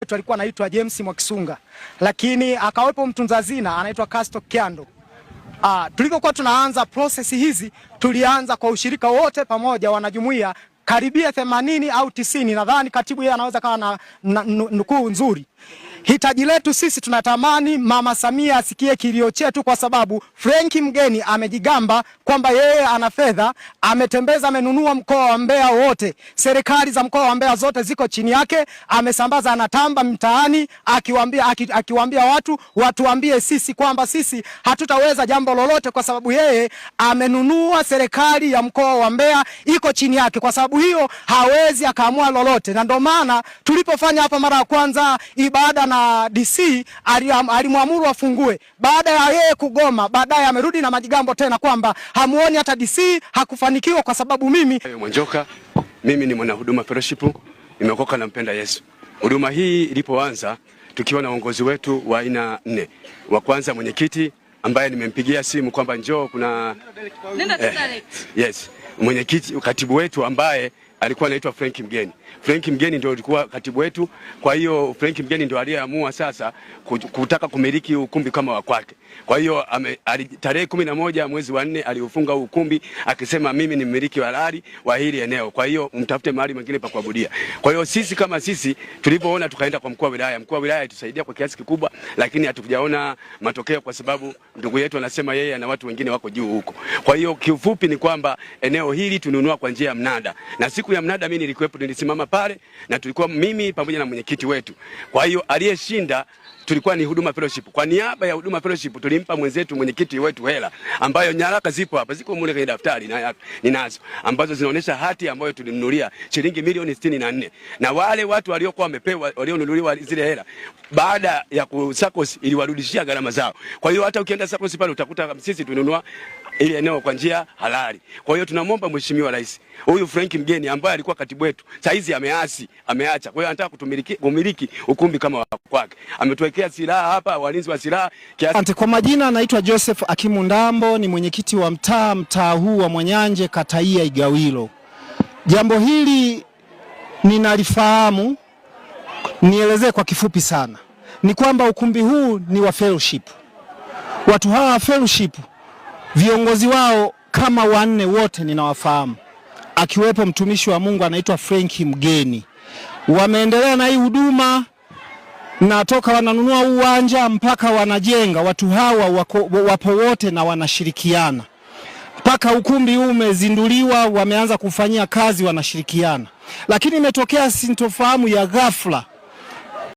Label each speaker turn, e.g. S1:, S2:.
S1: wetu alikuwa anaitwa James Mwakisunga, lakini akawepo mtunza hazina anaitwa Casto Kiando. Tulipokuwa tunaanza process hizi, tulianza kwa ushirika wote pamoja, wanajumuiya karibia 80 au 90, nadhani katibu yeye anaweza kawa na nukuu nzuri. Hitaji letu sisi, tunatamani Mama Samia asikie kilio chetu, kwa sababu Frank Mgeni amejigamba kwamba yeye ana fedha, ametembeza, amenunua mkoa wa Mbeya wote, serikali za mkoa wa Mbeya zote ziko chini yake, amesambaza, anatamba mtaani akiwaambia watu watuambie sisi kwamba sisi hatutaweza jambo lolote, kwa sababu yeye amenunua serikali ya mkoa wa Mbeya iko chini yake. Kwa sababu hiyo hawezi akaamua lolote, na ndio maana tulipofanya hapa mara ya kwanza ibada na DC alimwamuru afungue. Baada ya yeye kugoma, baadaye amerudi na majigambo tena kwamba hamuoni hata DC hakufanikiwa kwa sababu mimi
S2: Mwanjoka, mimi ni mwana huduma fellowship, nimeokoka na mpenda Yesu. Huduma hii ilipoanza tukiwa na uongozi wetu wa aina 4. Wa kwanza mwenyekiti ambaye nimempigia simu kwamba njoo kuna yes, mwenyekiti, katibu wetu ambaye alikuwa anaitwa Frank Mgeni. Frank Mgeni ndio alikuwa katibu wetu. Kwa hiyo Frank Mgeni ndio aliyeamua sasa kutaka kumiliki ukumbi kama wa kwake. Kwa hiyo tarehe 11 mwezi wa 4 aliufunga ukumbi akisema mimi ni mmiliki halali wa hili eneo. Kwa hiyo mtafute mahali mwingine pa kuabudia. Kwa hiyo sisi kama sisi tulipoona tukaenda kwa mkuu wa wilaya. Mkuu wa wilaya alitusaidia kwa kiasi kikubwa, lakini hatukujaona matokeo kwa sababu ndugu yetu anasema yeye na watu wengine wako juu huko. Kwa hiyo kiufupi ni kwamba eneo hili tununua kwa njia ya mnada. Na siku ya mnada mimi nilikuwepo, nilisimama pale na tulikuwa mimi pamoja na mwenyekiti wetu. Kwa hiyo aliyeshinda tulikuwa ni Huduma Fellowship. Kwa niaba ya Huduma Fellowship tulimpa mwenzetu mwenyekiti wetu hela ambayo nyaraka zipo hapa, ziko mule kwenye daftari na ninazo, ambazo zinaonyesha hati ambayo tulinunulia shilingi milioni 64. Na wale watu waliokuwa wamepewa, walionunuliwa zile hela, baada ya SACCOS iliwarudishia gharama zao. Kwa hiyo hata ukienda SACCOS pale utakuta sisi tununua ili eneo kwa njia halali. Kwa hiyo tunamwomba Mheshimiwa Rais, huyu Frank Mgeni ambaye alikuwa katibu wetu, saizi ameacha. Kwa hiyo anataka kumiliki ukumbi kama kwake. Ametuwekea silaha hapa, walinzi wa silaha
S3: kiasi. Kwa majina anaitwa Joseph Akimu Ndambo, ni mwenyekiti wa mtaa huu wa Mwanyanje, kata ya Igawilo. Jambo hili ninalifahamu, nielezee kwa kifupi sana. Ni kwamba ukumbi huu ni wa fellowship. Watu hawa wa fellowship, viongozi wao kama 4 wote ninawafahamu, akiwepo mtumishi wa Mungu anaitwa Frank Mgeni. Wameendelea na hii huduma na toka wananunua uwanja mpaka wanajenga. Watu hawa wapo wote na wanashirikiana mpaka ukumbi huu umezinduliwa, wameanza kufanyia kazi, wanashirikiana. Lakini imetokea sintofahamu ya ghafla